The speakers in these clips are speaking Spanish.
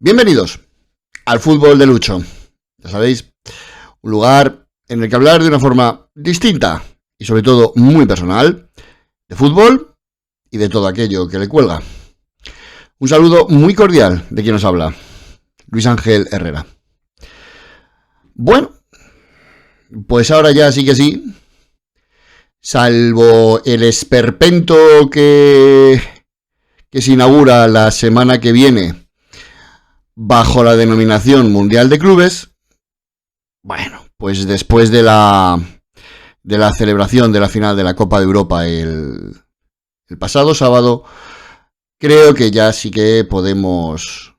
Bienvenidos al fútbol de Lucho. Ya sabéis, un lugar en el que hablar de una forma distinta y sobre todo muy personal de fútbol y de todo aquello que le cuelga. Un saludo muy cordial de quien nos habla, Luis Ángel Herrera. Bueno, pues ahora ya sí que sí, salvo el esperpento que se inaugura la semana que viene bajo la denominación Mundial de Clubes, bueno, pues después de la celebración de la final de la Copa de Europa el pasado sábado, creo que ya sí que podemos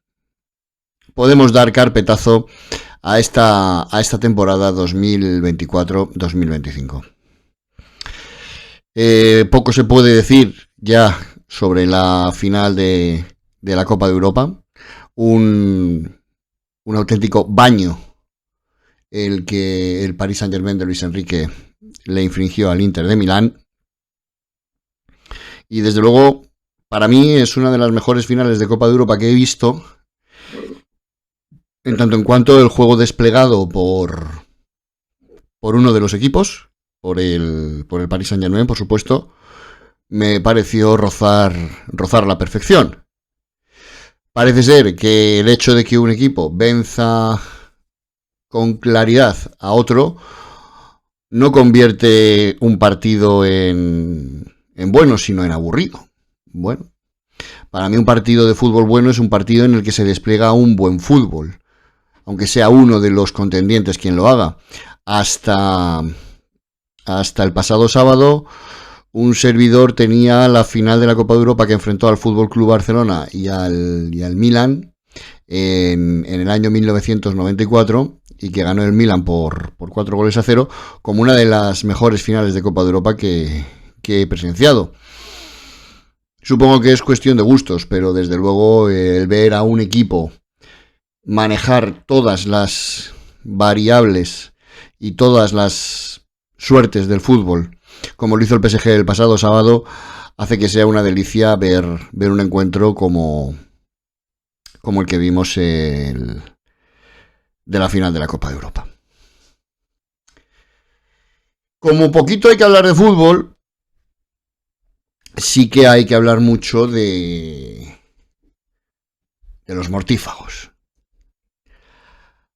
dar carpetazo a esta temporada 2024-2025. Poco se puede decir ya sobre la final de la Copa de Europa. Un auténtico baño el que el Paris Saint-Germain de Luis Enrique le infringió al Inter de Milán. Y desde luego, para mí es una de las mejores finales de Copa de Europa que he visto, en tanto en cuanto el juego desplegado por uno de los equipos, por el Paris Saint-Germain, por supuesto, me pareció rozar la perfección. Parece ser que el hecho de que un equipo venza con claridad a otro no convierte un partido en bueno, sino en aburrido. Bueno, para mí un partido de fútbol bueno es un partido en el que se despliega un buen fútbol, aunque sea uno de los contendientes quien lo haga. Hasta el pasado sábado, un servidor tenía la final de la Copa de Europa que enfrentó al Fútbol Club Barcelona y al Milan en el año 1994 y que ganó el Milan por 4-0 como una de las mejores finales de Copa de Europa que he presenciado. Supongo que es cuestión de gustos, pero desde luego el ver a un equipo manejar todas las variables y todas las suertes del fútbol como lo hizo el PSG el pasado sábado, hace que sea una delicia ver un encuentro como el que vimos de la final de la Copa de Europa. Como poquito hay que hablar de fútbol, sí que hay que hablar mucho de los mortífagos.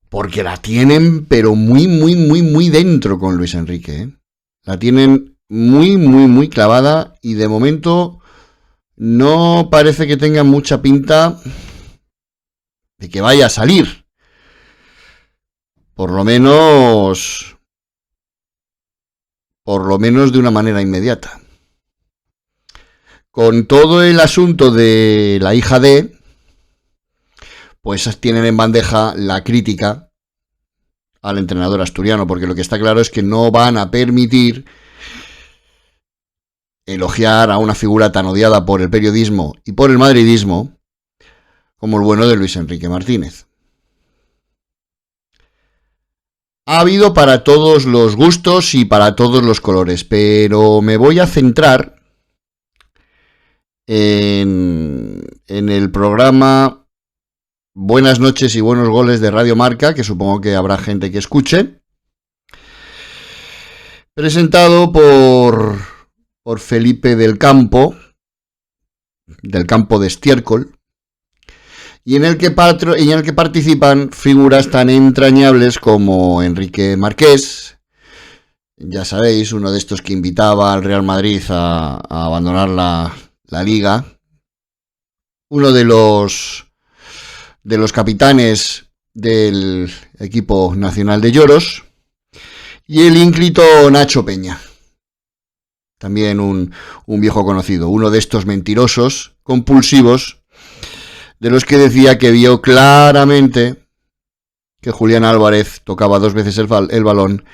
Porque la tienen, pero muy dentro con Luis Enrique, ¿eh? La tienen muy clavada y de momento no parece que tenga mucha pinta de que vaya a salir. Por lo menos de una manera inmediata. Con todo el asunto de la hija de, pues tienen en bandeja la crítica al entrenador asturiano, porque lo que está claro es que no van a permitir elogiar a una figura tan odiada por el periodismo y por el madridismo como el bueno de Luis Enrique Martínez. Ha habido para todos los gustos y para todos los colores, pero me voy a centrar en el programa Buenas noches y buenos goles de Radio Marca, que supongo que habrá gente que escuche, presentado por Felipe del Campo de Estiércol, y en el que participan figuras tan entrañables como Enrique Marqués, ya sabéis, uno de estos que invitaba al Real Madrid a abandonar la liga, uno de los capitanes del equipo nacional de Lloros, y el ínclito Nacho Peña, también un viejo conocido, uno de estos mentirosos compulsivos de los que decía que vio claramente que Julián Álvarez tocaba 2 veces el balón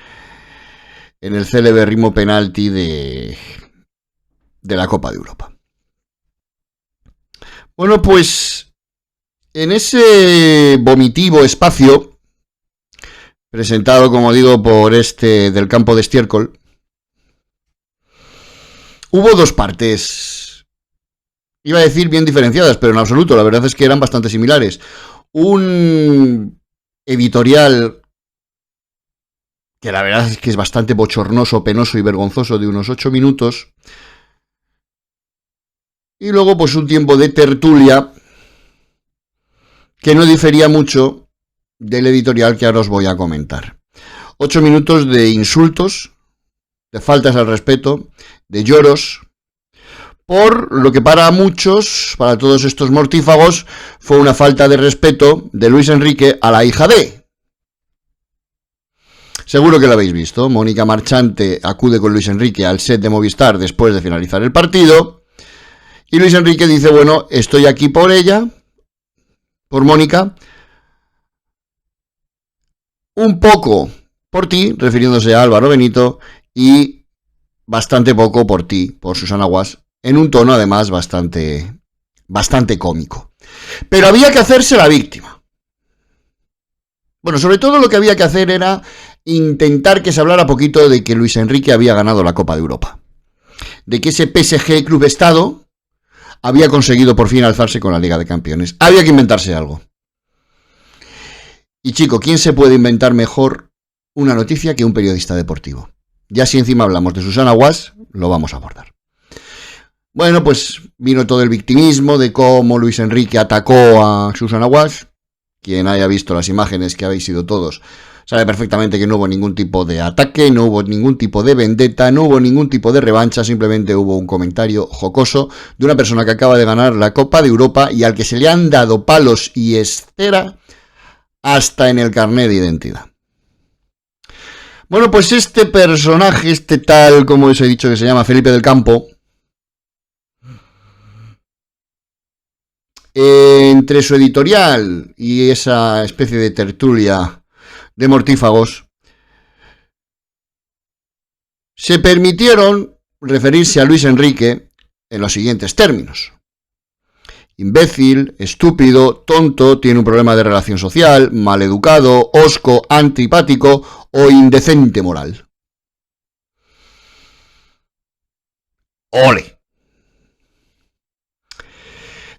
en el celebérrimo penalti de la Copa de Europa. Bueno, pues en ese vomitivo espacio, presentado, como digo, por del Campo de Estiércol, hubo 2 partes, iba a decir bien diferenciadas, pero en absoluto, la verdad es que eran bastante similares. un editorial que la verdad es que es bastante bochornoso, penoso y vergonzoso, de unos 8 minutos. Y luego pues un tiempo de tertulia que no difería mucho del editorial que ahora os voy a comentar. 8 minutos de insultos, de faltas al respeto, de lloros, por lo que para muchos, para todos estos mortífagos, fue una falta de respeto de Luis Enrique a la hija de. Seguro que lo habéis visto. Mónica Marchante acude con Luis Enrique al set de Movistar después de finalizar el partido. Y Luis Enrique dice, bueno, estoy aquí por ella, por Mónica, un poco por ti, refiriéndose a Álvaro Benito, y bastante poco por ti, por Susana Guas, en un tono además bastante cómico. Pero había que hacerse la víctima. Bueno, sobre todo lo que había que hacer era intentar que se hablara poquito de que Luis Enrique había ganado la Copa de Europa. De que ese PSG Club Estado había conseguido por fin alzarse con la Liga de Campeones. Había que inventarse algo. Y chico, ¿quién se puede inventar mejor una noticia que un periodista deportivo? Ya si encima hablamos de Susana Guas, lo vamos a abordar. Bueno, pues vino todo el victimismo de cómo Luis Enrique atacó a Susana Guas. Quien haya visto las imágenes, que habéis sido todos, sabe perfectamente que no hubo ningún tipo de ataque, no hubo ningún tipo de vendetta, no hubo ningún tipo de revancha, simplemente hubo un comentario jocoso de una persona que acaba de ganar la Copa de Europa y al que se le han dado palos y escera hasta en el carnet de identidad. Bueno, pues este personaje, este tal, como os he dicho, que se llama Felipe del Campo, entre su editorial y esa especie de tertulia de mortífagos, se permitieron referirse a Luis Enrique en los siguientes términos: imbécil, estúpido, tonto, tiene un problema de relación social, maleducado, hosco, antipático o indecente moral. ¡Ole!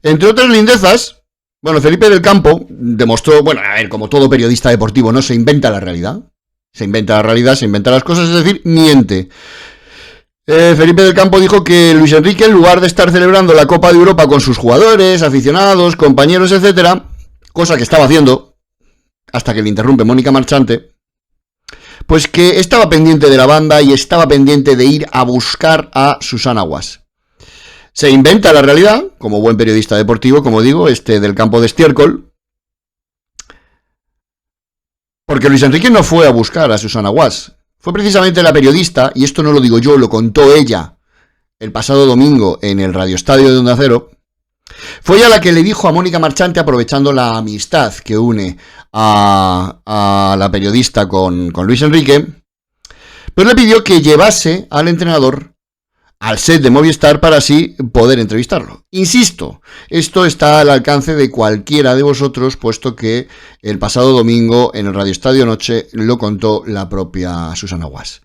Entre otras lindezas, bueno, Felipe del Campo demostró, bueno, a ver, como todo periodista deportivo, no se inventa la realidad. Se inventa la realidad, se inventa las cosas, es decir, miente. Felipe del Campo dijo que Luis Enrique, en lugar de estar celebrando la Copa de Europa con sus jugadores, aficionados, compañeros, etcétera, cosa que estaba haciendo, hasta que le interrumpe Mónica Marchante, pues que estaba pendiente de la banda y estaba pendiente de ir a buscar a Susana Guas. Se inventa la realidad, como buen periodista deportivo, como digo, del Campo de estiércol, porque Luis Enrique no fue a buscar a Susana Guas. Fue precisamente la periodista, y esto no lo digo yo, lo contó ella el pasado domingo en el Radio Estadio de Onda Cero. Fue ella la que le dijo a Mónica Marchante, aprovechando la amistad que une a la periodista con Luis Enrique, pues le pidió que llevase al entrenador al set de Movistar para así poder entrevistarlo. Insisto, esto está al alcance de cualquiera de vosotros, puesto que el pasado domingo en el Radio Estadio Noche lo contó la propia Susana Guas.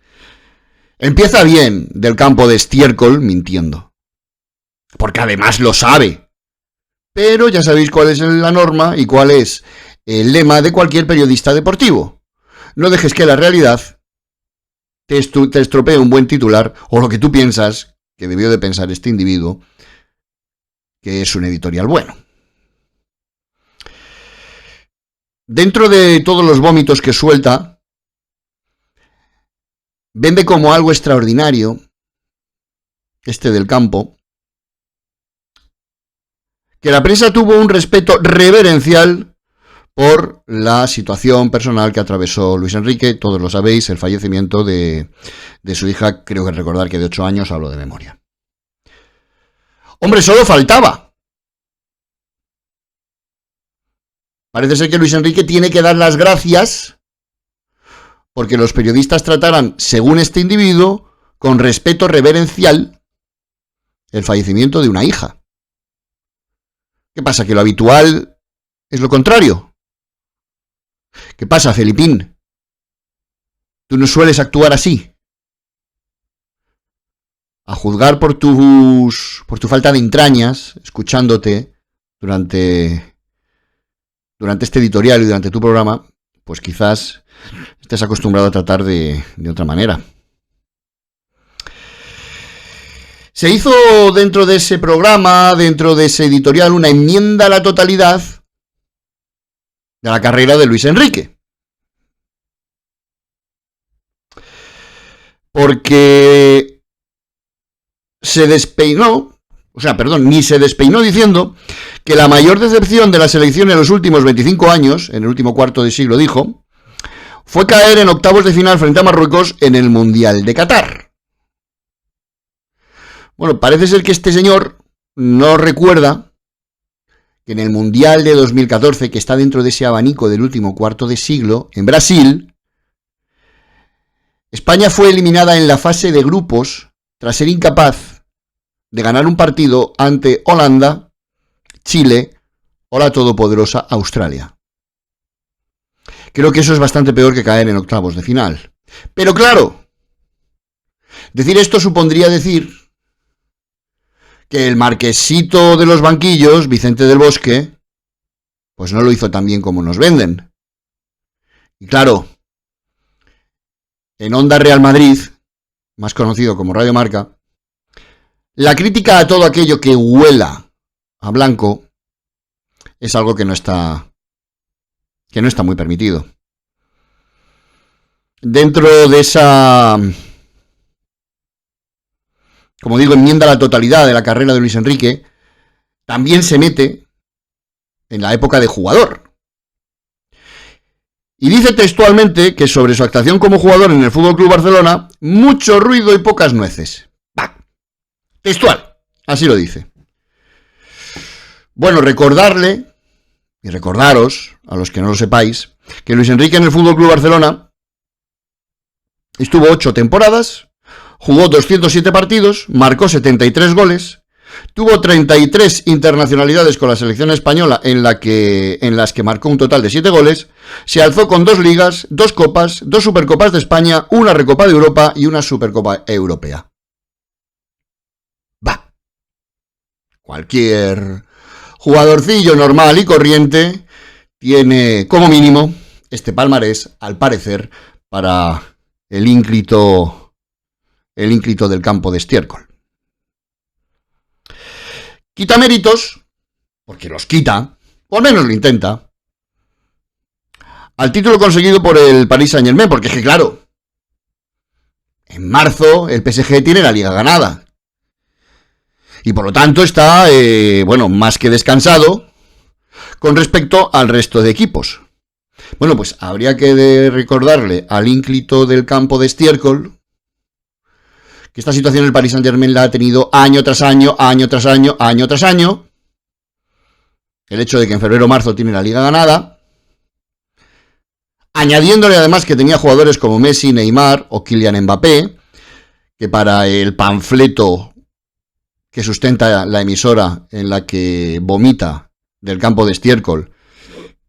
Empieza bien del Campo de estiércol mintiendo, porque además lo sabe. Pero ya sabéis cuál es la norma y cuál es el lema de cualquier periodista deportivo. No dejes que la realidad te estropee un buen titular, o lo que tú piensas que debió de pensar este individuo, que es un editorial bueno. Dentro de todos los vómitos que suelta, vende como algo extraordinario del Campo que la prensa tuvo un respeto reverencial por la situación personal que atravesó Luis Enrique. Todos lo sabéis, el fallecimiento de su hija, creo que recordar que de 8 años, hablo de memoria. ¡Hombre, solo faltaba! Parece ser que Luis Enrique tiene que dar las gracias porque los periodistas trataran, según este individuo, con respeto reverencial el fallecimiento de una hija. ¿Qué pasa? ¿Que lo habitual es lo contrario? ¿Qué pasa, Felipín? ¿Tú no sueles actuar así? A juzgar por tu falta de entrañas, escuchándote durante durante este editorial y durante tu programa, pues quizás estés acostumbrado a tratar de otra manera. Se hizo dentro de ese programa, dentro de ese editorial, una enmienda a la totalidad de la carrera de Luis Enrique. Porque se despeinó, ni se despeinó diciendo que la mayor decepción de la selección en los últimos 25 años, en el último cuarto de siglo dijo, fue caer en octavos de final frente a Marruecos en el Mundial de Qatar. Bueno, parece ser que este señor no recuerda que en el Mundial de 2014, que está dentro de ese abanico del último cuarto de siglo, en Brasil, España fue eliminada en la fase de grupos tras ser incapaz de ganar un partido ante Holanda, Chile o la todopoderosa Australia. Creo que eso es bastante peor que caer en octavos de final. Pero claro, decir esto supondría decir que el marquesito de los banquillos, Vicente del Bosque, pues no lo hizo tan bien como nos venden. Y claro, en Onda Real Madrid, más conocido como Radio Marca, la crítica a todo aquello que huela a blanco es algo que no está muy permitido. Dentro de esa, como digo, enmienda a la totalidad de la carrera de Luis Enrique, también se mete en la época de jugador. Y dice textualmente que sobre su actuación como jugador en el FC Barcelona, mucho ruido y pocas nueces. ¡Bah! Textual, así lo dice. Bueno, recordarle, y recordaros, a los que no lo sepáis, que Luis Enrique en el FC Barcelona estuvo 8 temporadas, jugó 207 partidos, marcó 73 goles, tuvo 33 internacionalidades con la selección española en las que marcó un total de 7 goles, se alzó con 2 ligas, 2 copas, 2 supercopas de España, una recopa de Europa y una supercopa europea. Va. Cualquier jugadorcillo normal y corriente tiene como mínimo este palmarés, al parecer, para el ínclito del campo de estiércol. Quita méritos, porque los quita, o al menos lo intenta, al título conseguido por el Paris Saint-Germain, porque es que claro, en marzo el PSG tiene la liga ganada. Y por lo tanto está, más que descansado con respecto al resto de equipos. Bueno, pues habría que recordarle al ínclito del campo de estiércol que esta situación el Paris Saint-Germain la ha tenido año tras año, año tras año, año tras año. El hecho de que en febrero o marzo tiene la liga ganada, añadiéndole además que tenía jugadores como Messi, Neymar o Kylian Mbappé, que para el panfleto que sustenta la emisora en la que vomita del campo de estiércol,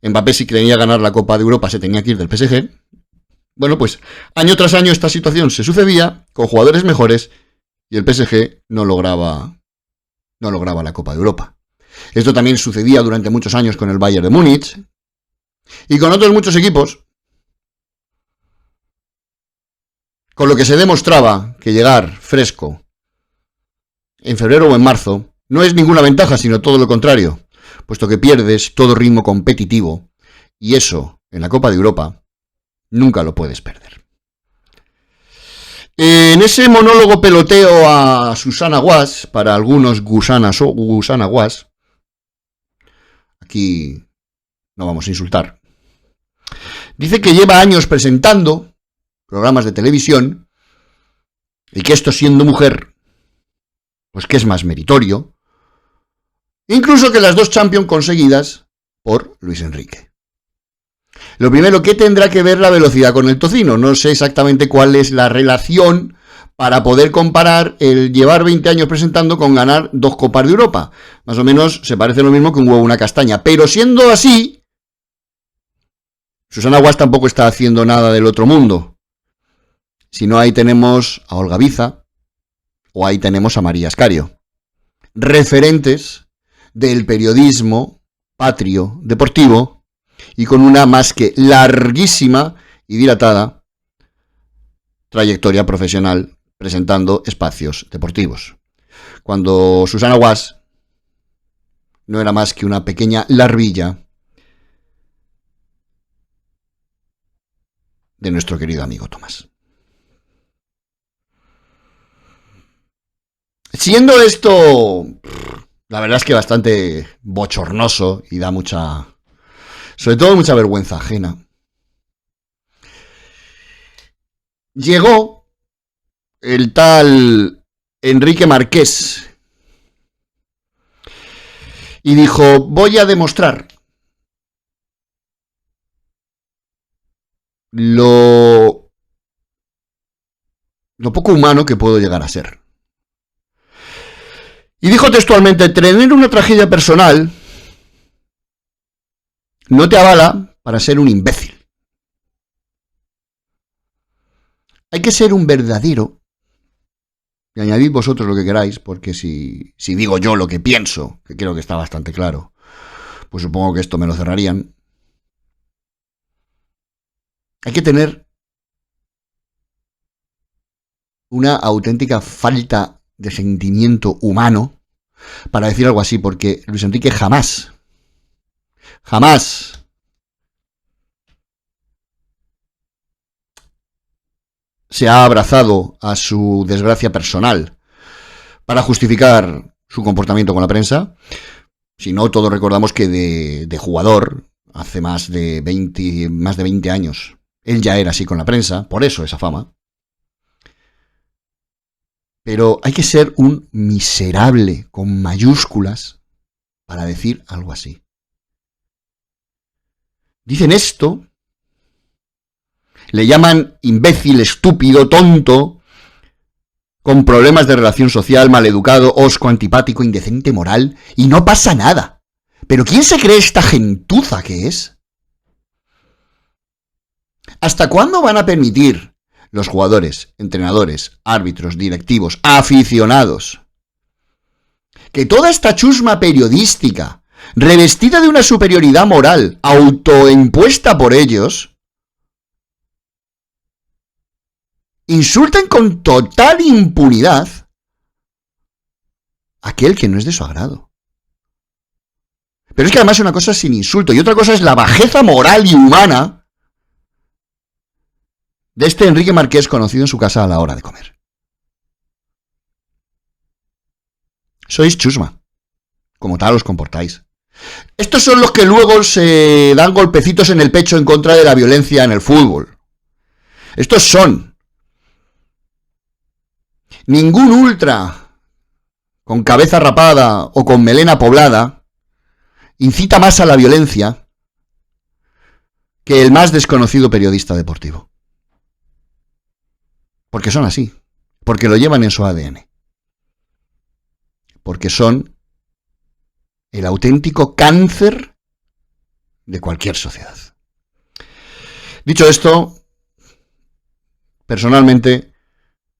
Mbappé, si quería ganar la Copa de Europa, se tenía que ir del PSG. Bueno, pues año tras año esta situación se sucedía con jugadores mejores y el PSG no lograba la Copa de Europa. Esto también sucedía durante muchos años con el Bayern de Múnich y con otros muchos equipos, con lo que se demostraba que llegar fresco en febrero o en marzo no es ninguna ventaja, sino todo lo contrario, puesto que pierdes todo ritmo competitivo y eso en la Copa de Europa nunca lo puedes perder. En ese monólogo peloteo a Susana Guas, para algunos Gusana Guas, aquí no vamos a insultar, dice que lleva años presentando programas de televisión y que esto siendo mujer, pues que es más meritorio, incluso que las 2 Champions conseguidas por Luis Enrique. Lo primero, ¿qué tendrá que ver la velocidad con el tocino? No sé exactamente cuál es la relación para poder comparar el llevar 20 años presentando con ganar 2 Copas de Europa. Más o menos se parece lo mismo que un huevo a una castaña. Pero siendo así, Susana Guas tampoco está haciendo nada del otro mundo. Si no, ahí tenemos a Olga Biza o ahí tenemos a María Escario. Referentes del periodismo patrio deportivo y con una más que larguísima y dilatada trayectoria profesional presentando espacios deportivos. Cuando Susana Guas no era más que una pequeña larvilla de nuestro querido amigo Tomás. Siendo esto, la verdad es que bastante bochornoso y da sobre todo mucha vergüenza ajena, llegó el tal Enrique Marqués y dijo: voy a demostrar lo poco humano que puedo llegar a ser. Y dijo textualmente: tener una tragedia personal no te avala para ser un imbécil. Hay que ser un verdadero, y añadid vosotros lo que queráis, porque si digo yo lo que pienso, que creo que está bastante claro, pues supongo que esto me lo cerrarían. Hay que tener una auténtica falta de sentimiento humano para decir algo así, porque Luis Enrique jamás se ha abrazado a su desgracia personal para justificar su comportamiento con la prensa. Si no, todos recordamos que de jugador, hace más de 20 años, él ya era así con la prensa, por eso esa fama. Pero hay que ser un miserable con mayúsculas para decir algo así. Dicen esto, le llaman imbécil, estúpido, tonto, con problemas de relación social, maleducado, hosco, antipático, indecente, moral, y no pasa nada. ¿Pero quién se cree esta gentuza que es? ¿Hasta cuándo van a permitir los jugadores, entrenadores, árbitros, directivos, aficionados, que toda esta chusma periodística, revestida de una superioridad moral autoimpuesta por ellos, insulten con total impunidad a aquel que no es de su agrado? Pero es que además una cosa es sin insulto y otra cosa es la bajeza moral y humana de este Enrique Marqués, conocido en su casa a la hora de comer. Sois chusma, como tal os comportáis. Estos son los que luego se dan golpecitos en el pecho en contra de la violencia en el fútbol. Estos son. Ningún ultra con cabeza rapada o con melena poblada incita más a la violencia que el más desconocido periodista deportivo. Porque son así, porque lo llevan en su ADN, porque son el auténtico cáncer de cualquier sociedad. Dicho esto, personalmente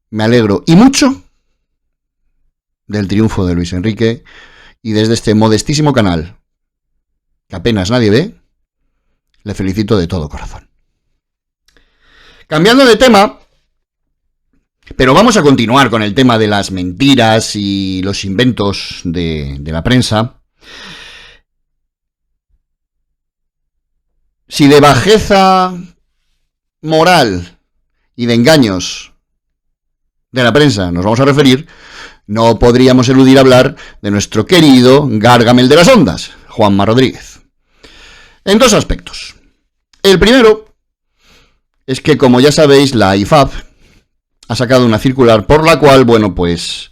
me alegro y mucho del triunfo de Luis Enrique, y desde este modestísimo canal, que apenas nadie ve, le felicito de todo corazón. Cambiando de tema, pero vamos a continuar con el tema de las mentiras y los inventos de la prensa. Si de bajeza moral y de engaños de la prensa nos vamos a referir, no podríamos eludir hablar de nuestro querido Gargamel de las ondas, Juanma Rodríguez. En dos aspectos. El primero es que, como ya sabéis, la IFAB ha sacado una circular por la cual, bueno, pues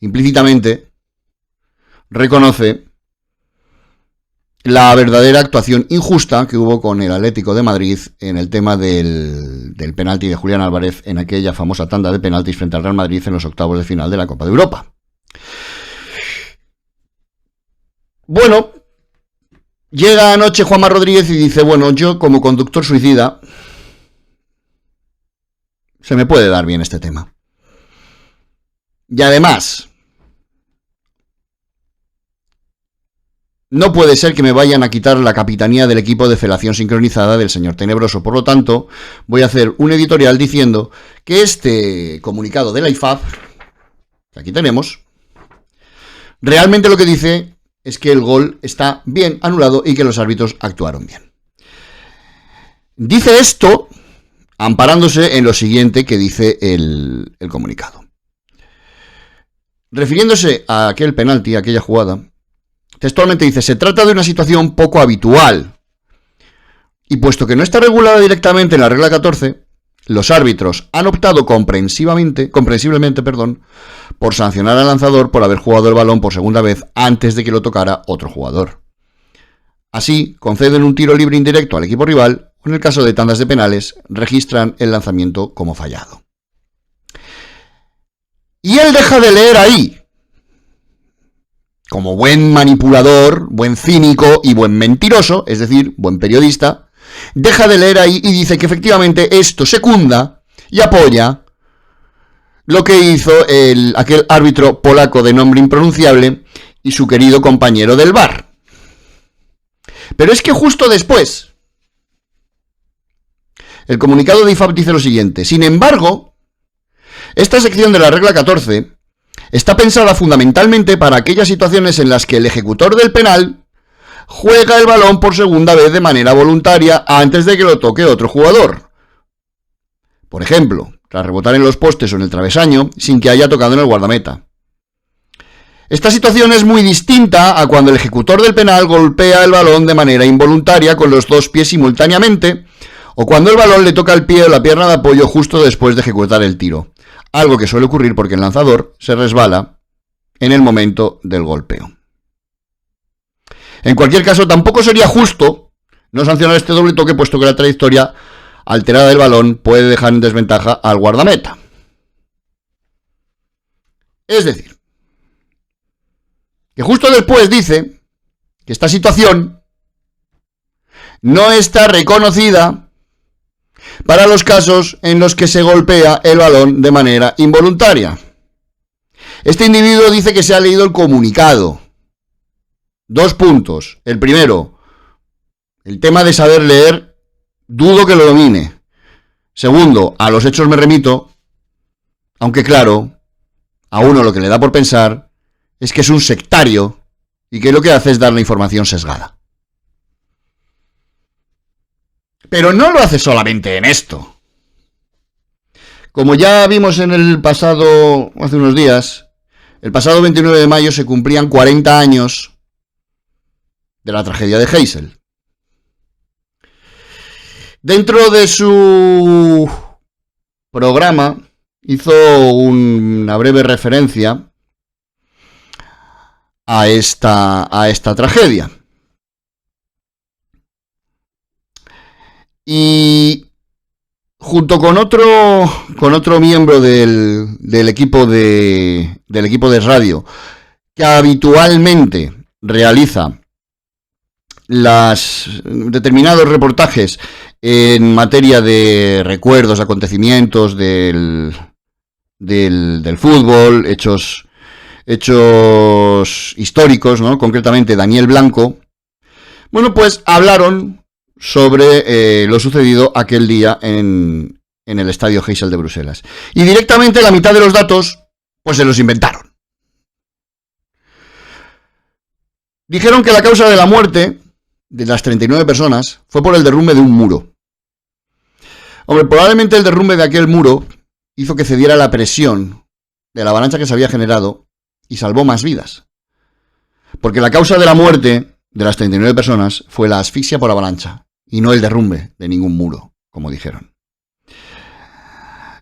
implícitamente reconoce la verdadera actuación injusta que hubo con el Atlético de Madrid en el tema del penalti de Julián Álvarez en aquella famosa tanda de penaltis frente al Real Madrid en los octavos de final de la Copa de Europa. Bueno, llega anoche Juanma Rodríguez y dice: bueno, yo como conductor suicida se me puede dar bien este tema. Y además, no puede ser que me vayan a quitar la capitanía del equipo de felación sincronizada del señor Tenebroso. Por lo tanto, voy a hacer un editorial diciendo que este comunicado de la IFAB, que aquí tenemos, realmente lo que dice es que el gol está bien anulado y que los árbitros actuaron bien. Dice esto amparándose en lo siguiente que dice el comunicado. Refiriéndose a aquel penalti, a aquella jugada, textualmente dice: se trata de una situación poco habitual. Y puesto que no está regulada directamente en la regla 14, los árbitros han optado comprensiblemente, por sancionar al lanzador por haber jugado el balón por segunda vez antes de que lo tocara otro jugador. Así, conceden un tiro libre indirecto al equipo rival, o en el caso de tandas de penales, registran el lanzamiento como fallado. Y él deja de leer ahí, como buen manipulador, buen cínico y buen mentiroso, es decir, buen periodista, deja de leer ahí y dice que efectivamente esto secunda y apoya lo que hizo aquel árbitro polaco de nombre impronunciable y su querido compañero del VAR. Pero es que justo después, el comunicado de IFAB dice lo siguiente: sin embargo, esta sección de la regla 14 está pensada fundamentalmente para aquellas situaciones en las que el ejecutor del penal juega el balón por segunda vez de manera voluntaria antes de que lo toque otro jugador. Por ejemplo, tras rebotar en los postes o en el travesaño sin que haya tocado en el guardameta. Esta situación es muy distinta a cuando el ejecutor del penal golpea el balón de manera involuntaria con los dos pies simultáneamente, o cuando el balón le toca el pie o la pierna de apoyo justo después de ejecutar el tiro. Algo que suele ocurrir porque el lanzador se resbala en el momento del golpeo. En cualquier caso, tampoco sería justo no sancionar este doble toque, puesto que la trayectoria alterada del balón puede dejar en desventaja al guardameta. Es decir, que justo después dice que esta situación no está reconocida para los casos en los que se golpea el balón de manera involuntaria. Este individuo dice que se ha leído el comunicado. 2 puntos. El primero, el tema de saber leer, dudo que lo domine. Segundo, a los hechos me remito, aunque claro, a uno lo que le da por pensar es que es un sectario y que lo que hace es dar la información sesgada. Pero no lo hace solamente en esto. Como ya vimos en el pasado, hace unos días, el pasado 29 de mayo se cumplían 40 años de la tragedia de Heysel. Dentro de su programa hizo una breve referencia a esta tragedia. Y junto con otro miembro del equipo de radio que habitualmente realiza determinados reportajes en materia de recuerdos, acontecimientos del fútbol, hechos históricos, ¿no? Concretamente Daniel Blanco, bueno, pues hablaron sobre lo sucedido aquel día en el estadio Heysel de Bruselas. Y directamente la mitad de los datos, pues se los inventaron. Dijeron que la causa de la muerte de las 39 personas fue por el derrumbe de un muro. Hombre, probablemente el derrumbe de aquel muro hizo que cediera la presión de la avalancha que se había generado y salvó más vidas. Porque la causa de la muerte de las 39 personas fue la asfixia por avalancha y no el derrumbe de ningún muro, como dijeron.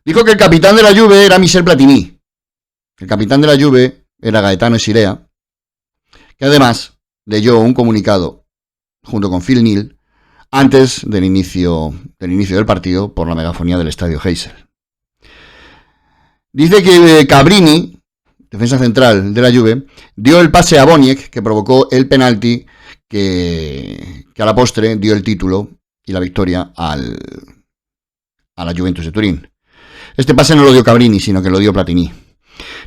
Dijo que el capitán de la Juve era Michel Platini. El capitán de la Juve era Gaetano Scirea, que además leyó un comunicado junto con Phil Neal antes del inicio del partido por la megafonía del estadio Heysel. Dice que Cabrini, defensa central de la Juve, dio el pase a Boniek, que provocó el penalti que a la postre dio el título y la victoria a la Juventus de Turín. Este pase no lo dio Cabrini, sino que lo dio Platini.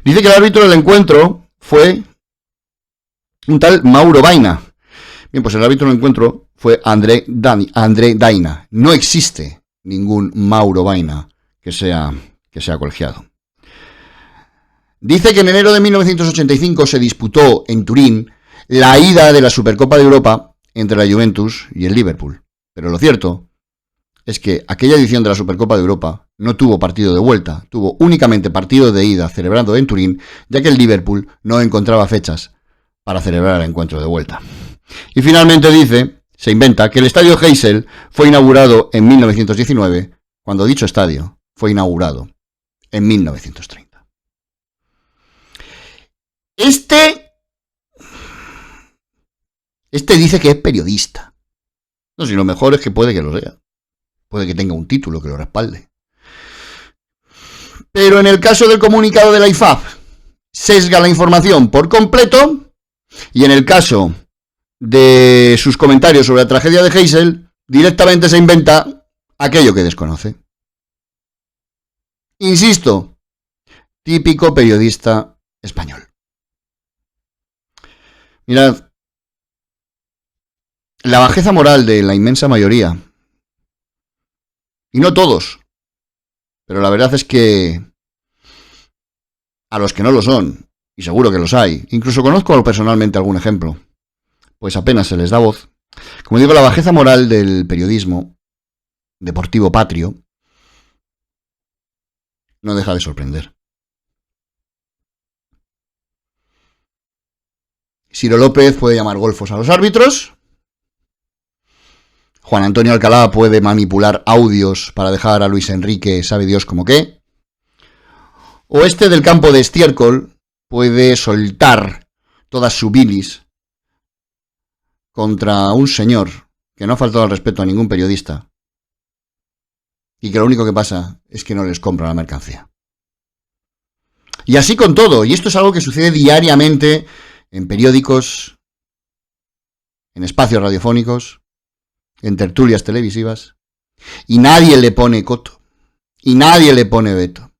Dice que el árbitro del encuentro fue un tal Mauro Baina, Bien, pues el árbitro del encuentro fue André Daina. No existe ningún Mauro Vaina que sea colegiado. Dice que en enero de 1985 se disputó en Turín la ida de la Supercopa de Europa entre la Juventus y el Liverpool. Pero lo cierto es que aquella edición de la Supercopa de Europa no tuvo partido de vuelta, tuvo únicamente partido de ida celebrado en Turín, ya que el Liverpool no encontraba fechas para celebrar el encuentro de vuelta. Y finalmente se inventa que el estadio Heysel fue inaugurado en 1919, cuando dicho estadio fue inaugurado en 1930. Este dice que es periodista. No, si lo mejor es que puede que lo sea. Puede que tenga un título que lo respalde. Pero en el caso del comunicado de la IFAB, sesga la información por completo, y en el caso de sus comentarios sobre la tragedia de Heysel, directamente se inventa aquello que desconoce. Insisto, típico periodista español. Mirad, la bajeza moral de la inmensa mayoría, y no todos, pero la verdad es que a los que no lo son, y seguro que los hay, incluso conozco personalmente algún ejemplo, pues apenas se les da voz. Como digo, la bajeza moral del periodismo deportivo patrio no deja de sorprender. Ciro López puede llamar golfos a los árbitros. Juan Antonio Alcalá puede manipular audios para dejar a Luis Enrique sabe Dios como qué. O este del campo de estiércol puede soltar toda su bilis contra un señor que no ha faltado al respeto a ningún periodista y que lo único que pasa es que no les compra la mercancía. Y así con todo, y esto es algo que sucede diariamente en periódicos, en espacios radiofónicos, en tertulias televisivas, y nadie le pone coto, y nadie le pone veto.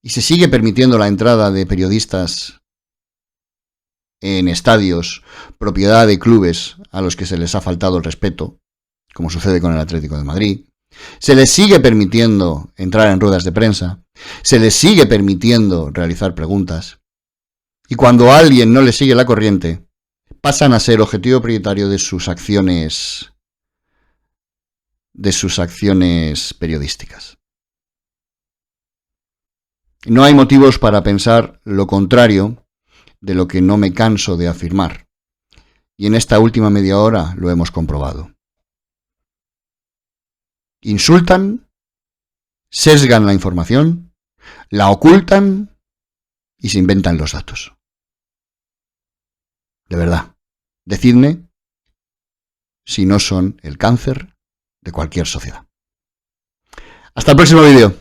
Y se sigue permitiendo la entrada de periodistas en estadios, propiedad de clubes a los que se les ha faltado el respeto, como sucede con el Atlético de Madrid. Se les sigue permitiendo entrar en ruedas de prensa, se les sigue permitiendo realizar preguntas, y cuando a alguien no le sigue la corriente, pasan a ser objetivo prioritario de sus acciones periodísticas. No hay motivos para pensar lo contrario de lo que no me canso de afirmar, y en esta última media hora lo hemos comprobado. Insultan, sesgan la información, la ocultan y se inventan los datos. De verdad, decidme si no son el cáncer de cualquier sociedad. Hasta el próximo vídeo.